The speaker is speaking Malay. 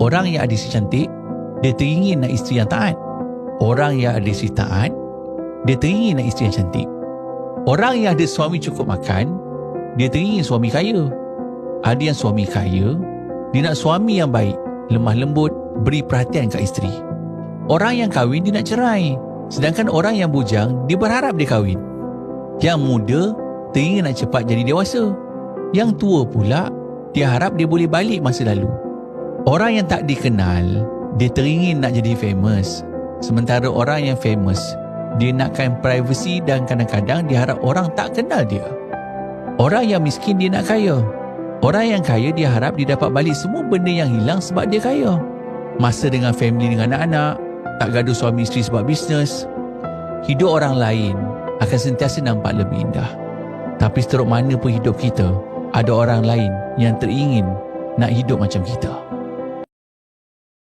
Orang yang ada isteri cantik, dia teringin nak isteri yang taat. Orang yang ada isteri taat, dia teringin nak isteri yang cantik. Orang yang ada suami cukup makan, dia teringin suami kaya. Ada yang suami kaya, dia nak suami yang baik, lemah lembut, beri perhatian kat isteri. Orang yang kahwin, dia nak cerai. Sedangkan orang yang bujang, dia berharap dia kahwin. Yang muda, teringin nak cepat jadi dewasa. Yang tua pula, dia harap dia boleh balik masa lalu. Orang yang tak dikenal, dia teringin nak jadi famous. Sementara orang yang famous, dia nakkan privacy dan kadang-kadang dia harap orang tak kenal dia. Orang yang miskin, dia nak kaya. Orang yang kaya, dia harap dia dapat balik semua benda yang hilang sebab dia kaya. Masa dengan family, dengan anak-anak, tak gaduh suami isteri sebab bisnes. Hidup orang lain akan sentiasa nampak lebih indah. Tapi seteruk mana pun hidup kita, ada orang lain yang teringin nak hidup macam kita.